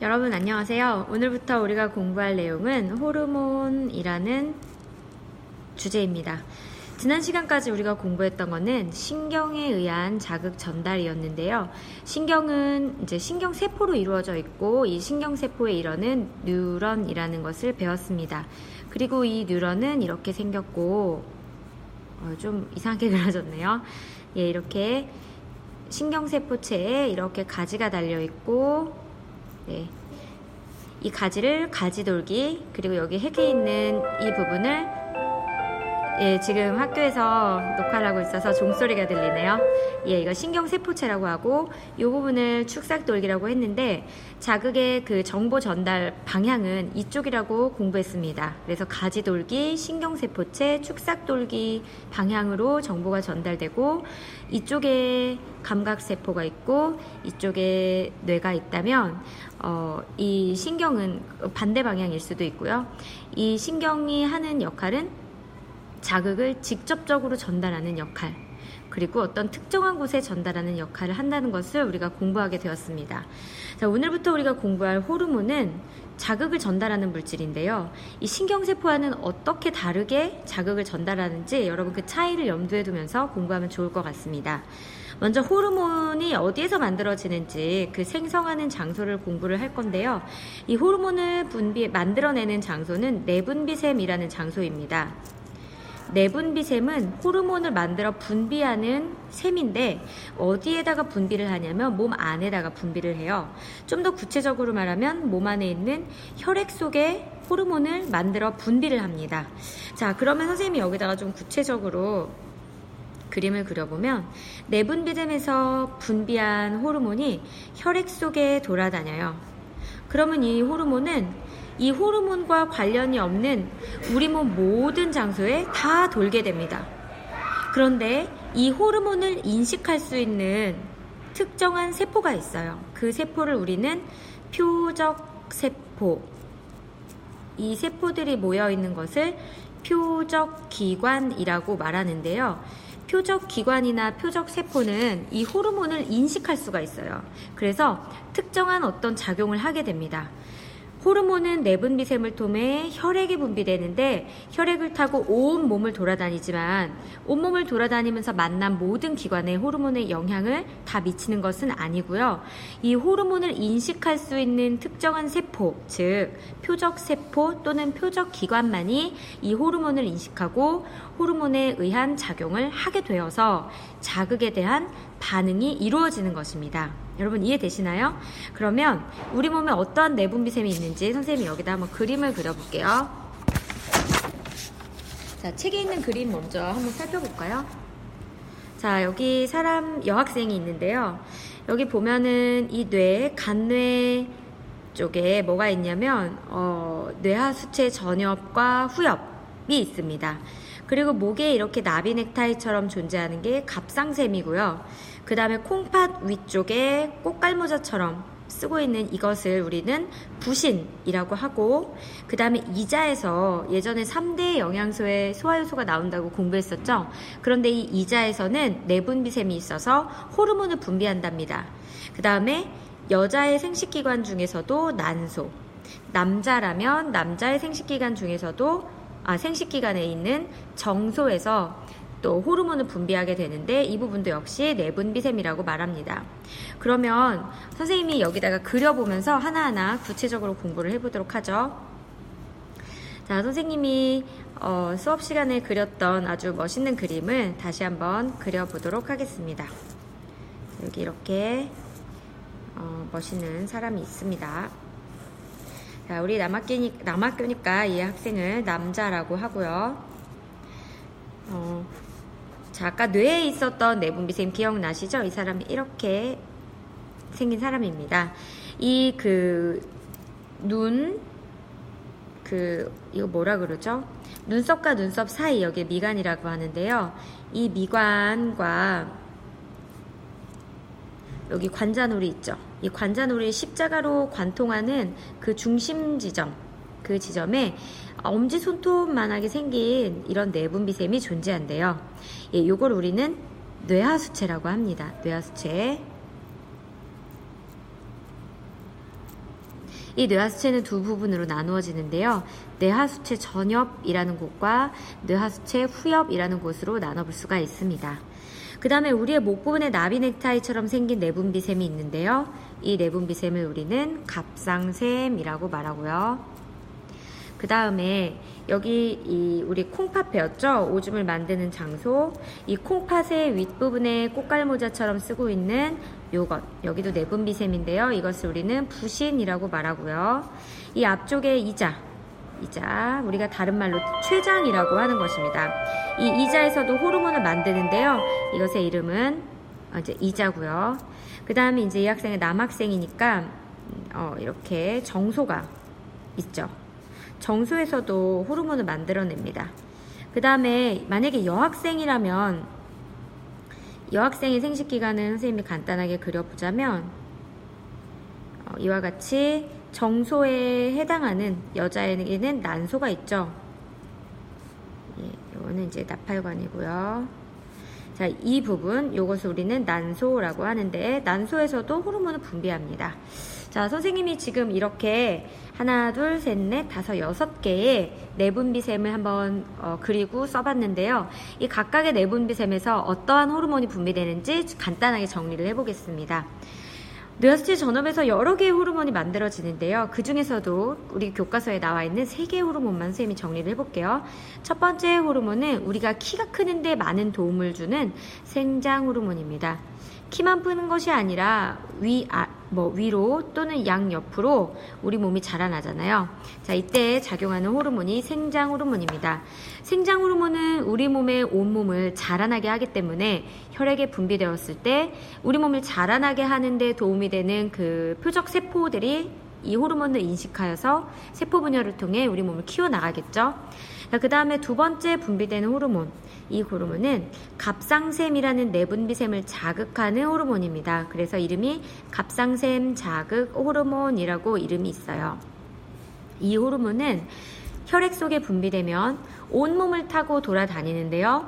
여러분 안녕하세요. 오늘부터 우리가 공부할 내용은 호르몬이라는 주제입니다. 지난 시간까지 우리가 공부했던 거는 신경에 의한 자극 전달이었는데요. 신경은 이제 신경세포로 이루어져 있고 이 신경세포의 일원은 뉴런이라는 것을 배웠습니다. 그리고 이 뉴런은 이렇게 생겼고 좀 이상하게 그려졌네요. 예, 이렇게 신경세포체에 이렇게 가지가 달려있고 네. 이 가지를 가지돌기, 그리고 여기 핵에 있는 이 부분을 지금 학교에서 녹화를 하고 있어서 종소리가 들리네요. 이거 신경세포체라고 하고 이 부분을 축삭돌기라고 했는데 자극의 그 정보 전달 방향은 이쪽이라고 공부했습니다. 그래서 가지돌기, 신경세포체, 축삭돌기 방향으로 정보가 전달되고 이쪽에 감각세포가 있고 이쪽에 뇌가 있다면 이 신경은 반대 방향일 수도 있고요. 이 신경이 하는 역할은 자극을 직접적으로 전달하는 역할, 그리고 어떤 특정한 곳에 전달하는 역할을 한다는 것을 우리가 공부하게 되었습니다. 자, 오늘부터 우리가 공부할 호르몬은 자극을 전달하는 물질인데요. 이 신경세포와는 어떻게 다르게 자극을 전달하는지 여러분 그 차이를 염두에 두면서 공부하면 좋을 것 같습니다. 먼저 호르몬이 어디에서 만들어지는지 그 생성하는 장소를 공부를 할 건데요. 이 호르몬을 만들어내는 장소는 내분비샘이라는 장소입니다. 내분비샘은 호르몬을 만들어 분비하는 샘인데 어디에다가 분비를 하냐면 몸 안에다가 분비를 해요. 좀 더 구체적으로 말하면 몸 안에 있는 혈액 속에 호르몬을 만들어 분비를 합니다. 자, 그러면 선생님이 여기다가 좀 구체적으로 그림을 그려보면 내분비샘에서 분비한 호르몬이 혈액 속에 돌아다녀요. 그러면 이 호르몬과 관련이 없는 우리 몸 모든 장소에 다 돌게 됩니다. 그런데 이 호르몬을 인식할 수 있는 특정한 세포가 있어요. 그 세포를 우리는 표적세포, 이 세포들이 모여있는 것을 표적기관이라고 말하는데요. 표적기관이나 표적세포는 이 호르몬을 인식할 수가 있어요. 그래서 특정한 어떤 작용을 하게 됩니다. 호르몬은 내분비샘을 통해 혈액이 분비되는데 혈액을 타고 온 몸을 돌아다니지만 온몸을 돌아다니면서 만난 모든 기관에 호르몬의 영향을 다 미치는 것은 아니고요. 이 호르몬을 인식할 수 있는 특정한 세포, 즉 표적세포 또는 표적기관만이 이 호르몬을 인식하고 호르몬에 의한 작용을 하게 되어서 자극에 대한 반응이 이루어지는 것입니다. 여러분 이해되시나요? 그러면 우리 몸에 어떠한 내분비샘이 있는지 선생님이 여기다 한번 그림을 그려볼게요. 자, 책에 있는 그림 먼저 한번 살펴볼까요? 자, 여기 여학생이 있는데요. 여기 보면은 이 간뇌 쪽에 뭐가 있냐면 뇌하수체 전엽과 후엽이 있습니다. 그리고 목에 이렇게 나비 넥타이처럼 존재하는 게 갑상샘이고요. 그 다음에 콩팥 위쪽에 꽃갈모자처럼 쓰고 있는 이것을 우리는 부신이라고 하고, 그 다음에 이자에서 예전에 3대 영양소의 소화효소가 나온다고 공부했었죠. 그런데 이 이자에서는 내분비샘이 있어서 호르몬을 분비한답니다. 그 다음에 여자의 생식기관 중에서도 난소, 남자라면 남자의 생식기관 중에서도 생식기관에 있는 정소에서 또 호르몬을 분비하게 되는데 이 부분도 역시 내분비샘이라고 말합니다. 그러면 선생님이 여기다가 그려보면서 하나하나 구체적으로 공부를 해보도록 하죠. 자, 선생님이 수업 시간에 그렸던 아주 멋있는 그림을 다시 한번 그려보도록 하겠습니다. 여기 이렇게 멋있는 사람이 있습니다. 자, 우리 남학교니까 이 학생을 남자라고 하고요. 자, 아까 뇌에 있었던 내분비샘 기억나시죠? 이 사람이 이렇게 생긴 사람입니다. 이거 뭐라 그러죠? 눈썹과 눈썹 사이, 여기 미간이라고 하는데요. 이 미간과 여기 관자놀이 있죠? 이 관자놀이 십자가로 관통하는 그 중심 지점, 그 지점에 엄지손톱만하게 생긴 이런 내분비샘이 존재한대요. 요걸 우리는 뇌하수체라고 합니다. 뇌하수체. 이 뇌하수체는 두 부분으로 나누어지는데요. 뇌하수체 전엽이라는 곳과 뇌하수체 후엽이라는 곳으로 나눠볼 수가 있습니다. 그 다음에 우리의 목 부분에 나비 넥타이처럼 생긴 내분비샘이 있는데요. 이 내분비샘을 우리는 갑상샘이라고 말하고요. 그 다음에 여기 우리 콩팥 배웠죠? 오줌을 만드는 장소. 이 콩팥의 윗부분에 꽃갈모자처럼 쓰고 있는 요것, 여기도 내분비샘인데요. 이것을 우리는 부신이라고 말하고요. 이 앞쪽에 이자, 우리가 다른 말로 췌장이라고 하는 것입니다. 이 이자에서도 호르몬을 만드는데요. 이것의 이름은 이제 이자고요. 그 다음에 이제 이 학생은 남학생이니까 이렇게 정소가 있죠. 정소에서도 호르몬을 만들어냅니다. 그 다음에 만약에 여학생이라면 여학생의 생식기간은 선생님이 간단하게 그려보자면 이와 같이 정소에 해당하는 여자에게는 난소가 있죠. 이거는 이제 나팔관이고요. 자, 이 부분, 요것을 우리는 난소라고 하는데 난소에서도 호르몬을 분비합니다. 자, 선생님이 지금 이렇게 하나, 둘, 셋, 넷, 다섯, 6개의 내분비샘을 한번 그리고 써봤는데요. 이 각각의 내분비샘에서 어떠한 호르몬이 분비되는지 간단하게 정리를 해보겠습니다. 뇌하수체 전엽에서 여러 개의 호르몬이 만들어지는데요. 그 중에서도 우리 교과서에 나와 있는 3개의 호르몬만 선생님이 정리를 해볼게요. 첫 번째 호르몬은 우리가 키가 크는데 많은 도움을 주는 생장 호르몬입니다. 키만 크는 것이 아니라 위로 또는 양옆으로 우리 몸이 자라나잖아요. 자, 이때 작용하는 호르몬이 생장 호르몬입니다. 생장 호르몬은 우리 몸의 온몸을 자라나게 하기 때문에 혈액에 분비되었을 때 우리 몸을 자라나게 하는 데 도움이 되는 그 표적 세포들이 이 호르몬을 인식하여서 세포 분열을 통해 우리 몸을 키워나가겠죠. 그 다음에 두 번째 분비되는 호르몬, 이 호르몬은 갑상샘이라는 내분비샘을 자극하는 호르몬입니다. 그래서 이름이 갑상샘 자극 호르몬이라고 이름이 있어요. 이 호르몬은 혈액 속에 분비되면 온몸을 타고 돌아다니는데요.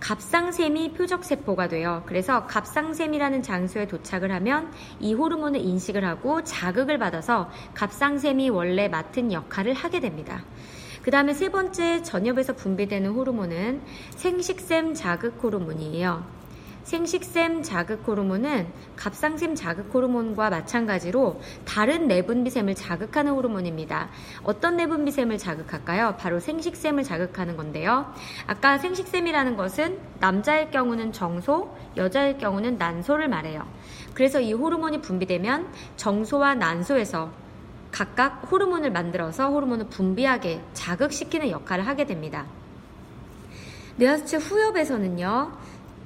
갑상샘이 표적세포가 돼요. 그래서 갑상샘이라는 장소에 도착을 하면 이 호르몬을 인식을 하고 자극을 받아서 갑상샘이 원래 맡은 역할을 하게 됩니다. 그 다음에 세 번째 전엽에서 분비되는 호르몬은 생식샘 자극 호르몬이에요. 생식샘 자극 호르몬은 갑상샘 자극 호르몬과 마찬가지로 다른 내분비샘을 자극하는 호르몬입니다. 어떤 내분비샘을 자극할까요? 바로 생식샘을 자극하는 건데요. 아까 생식샘이라는 것은 남자일 경우는 정소, 여자일 경우는 난소를 말해요. 그래서 이 호르몬이 분비되면 정소와 난소에서 각각 호르몬을 만들어서 호르몬을 분비하게 자극시키는 역할을 하게 됩니다. 뇌하수체 후엽에서는요,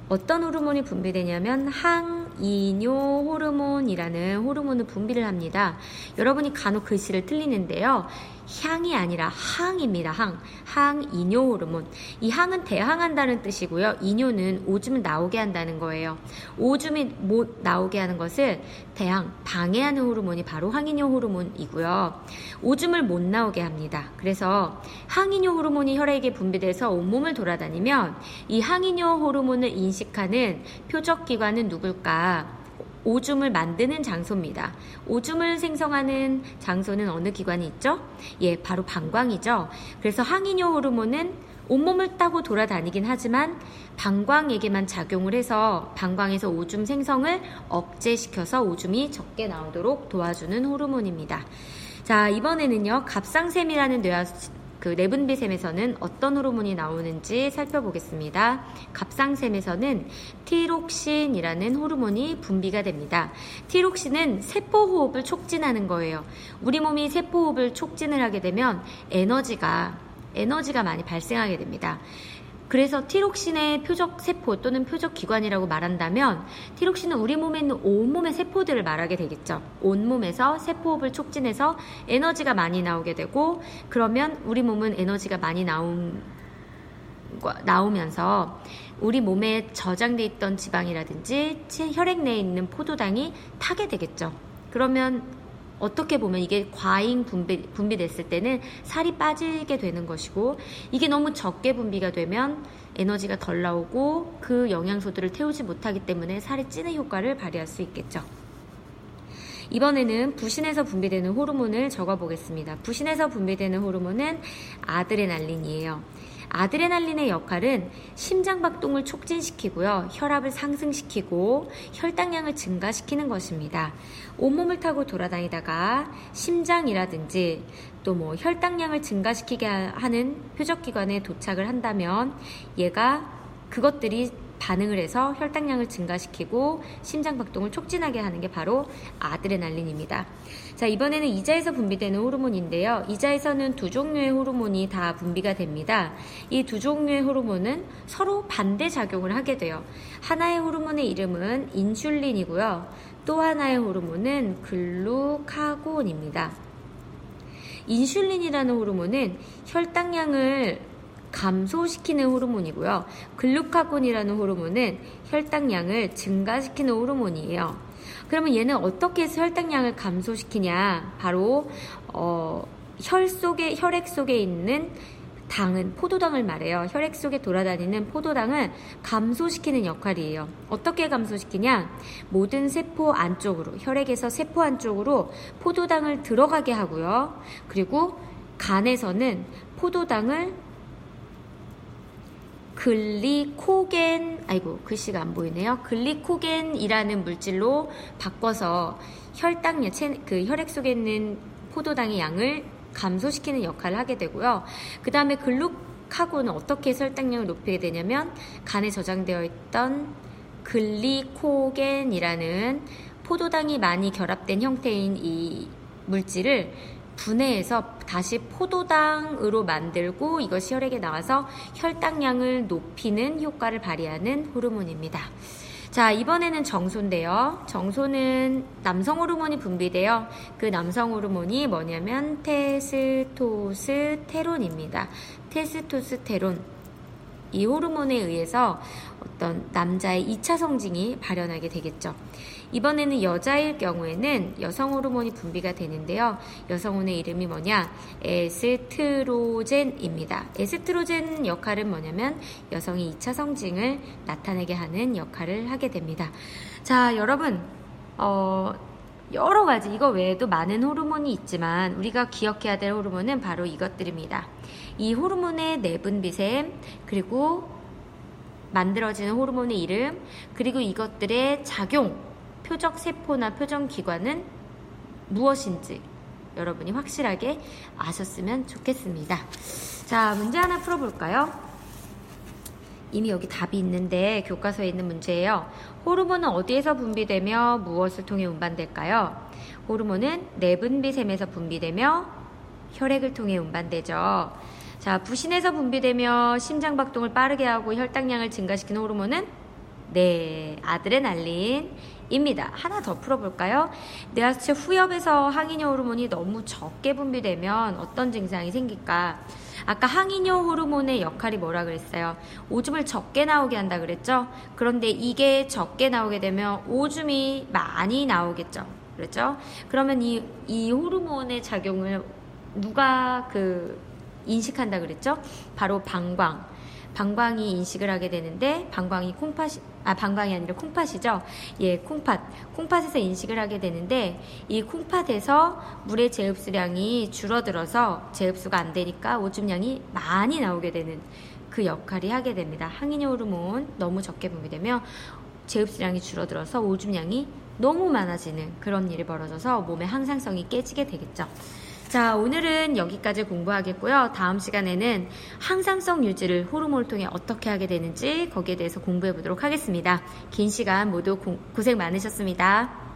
어떤 호르몬이 분비되냐면 항이뇨 호르몬이라는 호르몬을 분비를 합니다. 여러분이 간혹 글씨를 틀리는데요. 향이 아니라 항입니다. 항이뇨 호르몬. 이 항은 대항한다는 뜻이고요. 이뇨는 오줌을 나오게 한다는 거예요. 오줌이 못 나오게 하는 것을 방해하는 호르몬이 바로 항이뇨 호르몬이고요. 오줌을 못 나오게 합니다. 그래서 항이뇨 호르몬이 혈액에 분비돼서 온몸을 돌아다니면 이 항이뇨 호르몬을 인식하는 표적기관은 누굴까? 오줌을 만드는 장소입니다. 오줌을 생성하는 장소는 어느 기관이 있죠? 바로 방광이죠. 그래서 항이뇨 호르몬은 온몸을 따고 돌아다니긴 하지만 방광에게만 작용을 해서 방광에서 오줌 생성을 억제시켜서 오줌이 적게 나오도록 도와주는 호르몬입니다. 자, 이번에는요, 갑상샘이라는 내분비샘에서는 어떤 호르몬이 나오는지 살펴보겠습니다. 갑상샘에서는 티록신이라는 호르몬이 분비가 됩니다. 티록신은 세포호흡을 촉진하는 거예요. 우리 몸이 세포호흡을 촉진을 하게 되면 에너지가 많이 발생하게 됩니다. 그래서 티록신의 표적세포 또는 표적기관이라고 말한다면 티록신은 우리 몸에 있는 온몸의 세포들을 말하게 되겠죠. 온몸에서 세포호흡을 촉진해서 에너지가 많이 나오게 되고, 그러면 우리 몸은 에너지가 많이 나오면서 우리 몸에 저장돼 있던 지방이라든지 혈액 내에 있는 포도당이 타게 되겠죠. 그러면 어떻게 보면 이게 과잉 분비됐을 때는 살이 빠지게 되는 것이고, 이게 너무 적게 분비가 되면 에너지가 덜 나오고 그 영양소들을 태우지 못하기 때문에 살이 찌는 효과를 발휘할 수 있겠죠. 이번에는 부신에서 분비되는 호르몬을 적어보겠습니다. 부신에서 분비되는 호르몬은 아드레날린이에요. 아드레날린의 역할은 심장박동을 촉진시키고요. 혈압을 상승시키고 혈당량을 증가시키는 것입니다. 온몸을 타고 돌아다니다가 심장이라든지 또 뭐 혈당량을 증가시키게 하는 표적기관에 도착을 한다면 얘가 그것들이 반응을 해서 혈당량을 증가시키고 심장박동을 촉진하게 하는 게 바로 아드레날린입니다. 자, 이번에는 이자에서 분비되는 호르몬인데요. 이자에서는 두 종류의 호르몬이 다 분비가 됩니다. 이 두 종류의 호르몬은 서로 반대 작용을 하게 돼요. 하나의 호르몬의 이름은 인슐린이고요. 또 하나의 호르몬은 글루카곤입니다. 인슐린이라는 호르몬은 혈당량을 감소시키는 호르몬이고요. 글루카곤이라는 호르몬은 혈당량을 증가시키는 호르몬이에요. 그러면 얘는 어떻게 해서 혈당량을 감소시키냐? 바로 혈액 속에 있는 당은 포도당을 말해요. 혈액 속에 돌아다니는 포도당을 감소시키는 역할이에요. 어떻게 감소시키냐? 모든 세포 안쪽으로, 혈액에서 세포 안쪽으로 포도당을 들어가게 하고요. 그리고 간에서는 포도당을 글씨가 안 보이네요. 글리코겐이라는 물질로 바꿔서 혈액 속에 있는 포도당의 양을 감소시키는 역할을 하게 되고요. 그 다음에 글루카곤은 어떻게 해서 혈당량을 높이게 되냐면 간에 저장되어 있던 글리코겐이라는 포도당이 많이 결합된 형태인 이 물질을 분해해서 다시 포도당으로 만들고 이것이 혈액에 나와서 혈당량을 높이는 효과를 발휘하는 호르몬입니다. 자, 이번에는 정소인데요. 정소는 남성 호르몬이 분비돼요. 그 남성 호르몬이 뭐냐면 테스토스테론입니다. 테스토스테론. 이 호르몬에 의해서 어떤 남자의 2차 성징이 발현하게 되겠죠. 이번에는 여자일 경우에는 여성 호르몬이 분비가 되는데요. 여성 호르몬의 이름이 뭐냐? 에스트로겐입니다. 에스트로겐 역할은 뭐냐면 여성의 2차 성징을 나타내게 하는 역할을 하게 됩니다. 자, 여러분 여러 가지 이거 외에도 많은 호르몬이 있지만 우리가 기억해야 될 호르몬은 바로 이것들입니다. 이 호르몬의 내분비샘, 그리고 만들어지는 호르몬의 이름, 그리고 이것들의 작용, 표적 세포나 표정 기관은 무엇인지 여러분이 확실하게 아셨으면 좋겠습니다. 자, 문제 하나 풀어볼까요? 이미 여기 답이 있는데 교과서에 있는 문제예요. 호르몬은 어디에서 분비되며 무엇을 통해 운반될까요? 호르몬은 내분비샘에서 분비되며 혈액을 통해 운반되죠. 자, 부신에서 분비되며 심장박동을 빠르게 하고 혈당량을 증가시키는 호르몬은 아드레날린입니다. 하나 더 풀어볼까요? 뇌하수체 후엽에서 항이뇨 호르몬이 너무 적게 분비되면 어떤 증상이 생길까? 아까 항이뇨 호르몬의 역할이 뭐라 그랬어요? 오줌을 적게 나오게 한다 그랬죠? 그런데 이게 적게 나오게 되면 오줌이 많이 나오겠죠? 그렇죠? 그러면 이 호르몬의 작용을 누가 인식한다 그랬죠? 바로 방광이 인식을 하게 되는데 방광이 아니라 콩팥이죠. 예, 콩팥에서 인식을 하게 되는데 이 콩팥에서 물의 재흡수량이 줄어들어서 재흡수가 안 되니까 오줌량이 많이 나오게 되는 그 역할이 하게 됩니다. 항이뇨 호르몬 너무 적게 분비되면 재흡수량이 줄어들어서 오줌량이 너무 많아지는 그런 일이 벌어져서 몸의 항상성이 깨지게 되겠죠. 자, 오늘은 여기까지 공부하겠고요. 다음 시간에는 항상성 유지를 호르몬을 통해 어떻게 하게 되는지 거기에 대해서 공부해 보도록 하겠습니다. 긴 시간 모두 고생 많으셨습니다.